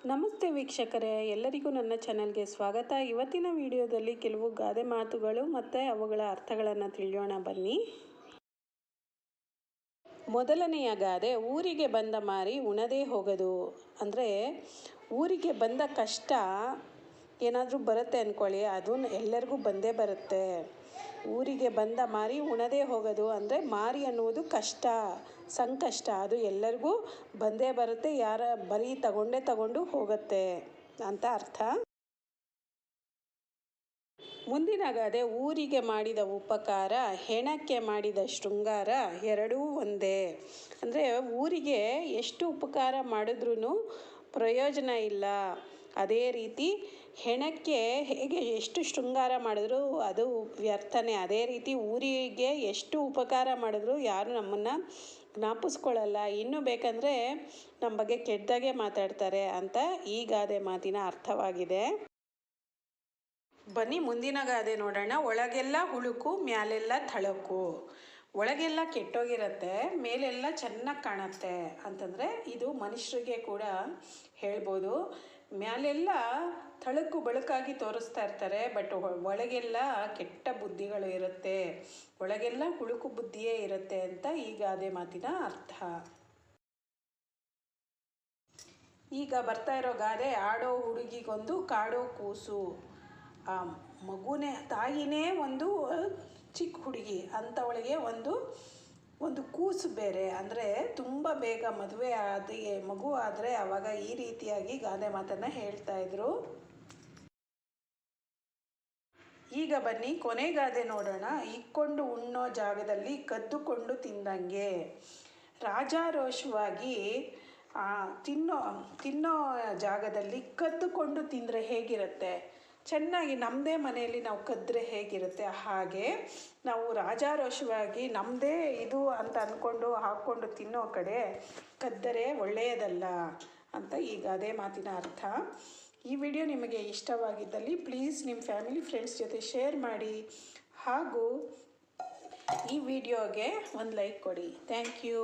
ನಮಸ್ತೆ ವೀಕ್ಷಕರೇ, ಎಲ್ಲರಿಗೂ ನನ್ನ ಚಾನೆಲ್ಗೆ ಸ್ವಾಗತ. ಇವತ್ತಿನ ವಿಡಿಯೋದಲ್ಲಿ ಕೆಲವು ಗಾದೆ ಮಾತುಗಳು ಮತ್ತು ಅವುಗಳ ಅರ್ಥಗಳನ್ನು ತಿಳಿಯೋಣ ಬನ್ನಿ. ಮೊದಲನೆಯ ಗಾದೆ, ಊರಿಗೆ ಬಂದ ಮಾರಿ ಉಣದೇ ಹೋಗದು. ಅಂದರೆ ಊರಿಗೆ ಬಂದ ಕಷ್ಟ ಏನಾದರೂ ಬರುತ್ತೆ ಅಂದ್ಕೊಳ್ಳಿ, ಅದು ಎಲ್ಲರಿಗೂ ಬಂದೇ ಬರುತ್ತೆ. ಊರಿಗೆ ಬಂದ ಮಾರಿ ಉಣದೇ ಹೋಗೋದು ಅಂದರೆ ಮಾರಿ ಅನ್ನುವುದು ಕಷ್ಟ, ಸಂಕಷ್ಟ, ಅದು ಎಲ್ಲರಿಗೂ ಬಂದೇ ಬರುತ್ತೆ. ಯಾರ ಬರೀ ತಗೊಂಡು ಹೋಗುತ್ತೆ ಅಂತ ಅರ್ಥ. ಮುಂದಿನ ಗಾದೆ, ಊರಿಗೆ ಮಾಡಿದ ಉಪಕಾರ ಹೆಣಕ್ಕೆ ಮಾಡಿದ ಶೃಂಗಾರ ಎರಡೂ ಒಂದೇ. ಅಂದರೆ ಊರಿಗೆ ಎಷ್ಟು ಉಪಕಾರ ಮಾಡಿದ್ರೂ ಪ್ರಯೋಜನ ಇಲ್ಲ, ಅದೇ ರೀತಿ ಹೆಣಕ್ಕೆ ಹೇಗೆ ಎಷ್ಟು ಶೃಂಗಾರ ಮಾಡಿದ್ರು ಅದು ವ್ಯರ್ಥನೇ. ಅದೇ ರೀತಿ ಊರಿಗೆ ಎಷ್ಟು ಉಪಕಾರ ಮಾಡಿದ್ರು ಯಾರು ನಮ್ಮನ್ನು ಜ್ಞಾಪಿಸ್ಕೊಳ್ಳಲ್ಲ, ಇನ್ನೂ ಬೇಕಂದರೆ ನಮ್ಮ ಬಗ್ಗೆ ಕೆಟ್ಟದಾಗೆ ಮಾತಾಡ್ತಾರೆ ಅಂತ ಈ ಗಾದೆ ಮಾತಿನ ಅರ್ಥವಾಗಿದೆ. ಬನ್ನಿ ಮುಂದಿನ ಗಾದೆ ನೋಡೋಣ. ಒಳಗೆಲ್ಲ ಹುಳುಕು ಮ್ಯಾಲೆಲ್ಲ ಥಳಕು. ಒಳಗೆಲ್ಲ ಕೆಟ್ಟೋಗಿರುತ್ತೆ, ಮೇಲೆಲ್ಲ ಚೆನ್ನಾಗಿ ಕಾಣುತ್ತೆ ಅಂತಂದರೆ ಇದು ಮನುಷ್ಯರಿಗೆ ಕೂಡ ಹೇಳ್ಬೋದು. ಮ್ಯಾಲೆಲ್ಲ ಥಳಕು ಬೆಳಕಾಗಿ ತೋರಿಸ್ತಾ ಇರ್ತಾರೆ, ಬಟ್ ಒಳಗೆಲ್ಲ ಕೆಟ್ಟ ಬುದ್ಧಿಗಳು ಇರುತ್ತೆ, ಒಳಗೆಲ್ಲ ಹುಳುಕು ಬುದ್ಧಿಯೇ ಇರುತ್ತೆ ಅಂತ ಈ ಗಾದೆ ಮಾತಿನ ಅರ್ಥ. ಈಗ ಬರ್ತಾ ಇರೋ ಗಾದೆ, ಆಡೋ ಹುಡುಗಿಗೊಂದು ಕಾಡೋ ಕೂಸು. ಆ ಮಗುನೇ, ತಾಯಿನೇ ಒಂದು ಚಿಕ್ಕ ಹುಡುಗಿ ಅಂಥವಳಿಗೆ ಒಂದು ಕೂಸು ಬೇರೆ. ಅಂದರೆ ತುಂಬ ಬೇಗ ಮದುವೆ ಮಗು ಆದರೆ ಆವಾಗ ಈ ರೀತಿಯಾಗಿ ಗಾದೆ ಮಾತನ್ನು ಹೇಳ್ತಾಯಿದ್ರು. ಈಗ ಬನ್ನಿ ಕೊನೆಗಾದೆ ನೋಡೋಣ. ಇಕ್ಕೊಂಡು ಉಣ್ಣೋ ಜಾಗದಲ್ಲಿ ಕದ್ದುಕೊಂಡು ತಿಂದಂಗೆ. ರಾಜಾರೋಷವಾಗಿ ತಿನ್ನೋ ಜಾಗದಲ್ಲಿ ಕದ್ದುಕೊಂಡು ತಿಂದರೆ ಹೇಗಿರುತ್ತೆ? ಚೆನ್ನಾಗಿ ನಮ್ಮದೇ ಮನೆಯಲ್ಲಿ ನಾವು ಕದ್ದರೆ ಹೇಗಿರುತ್ತೆ ಹಾಗೆ ನಾವು ರಾಜಾರೋಷವಾಗಿ ನಮ್ಮದೇ ಇದು ಅಂತ ಅಂದ್ಕೊಂಡು ಹಾಕ್ಕೊಂಡು ತಿನ್ನೋ ಕಡೆ ಕದ್ದರೆ ಒಳ್ಳೆಯದಲ್ಲ ಅಂತ ಈ ಗಾದೆ ಮಾತಿನ ಅರ್ಥ. ಈ ವಿಡಿಯೋ ನಿಮಗೆ ಇಷ್ಟವಾಗಿದ್ದಲ್ಲಿ ಪ್ಲೀಸ್ ನಿಮ್ಮ ಫ್ಯಾಮಿಲಿ ಫ್ರೆಂಡ್ಸ್ ಜೊತೆ ಶೇರ್ ಮಾಡಿ, ಹಾಗೂ ಈ ವಿಡಿಯೋಗೆ ಒಂದು ಲೈಕ್ ಕೊಡಿ. Thank you.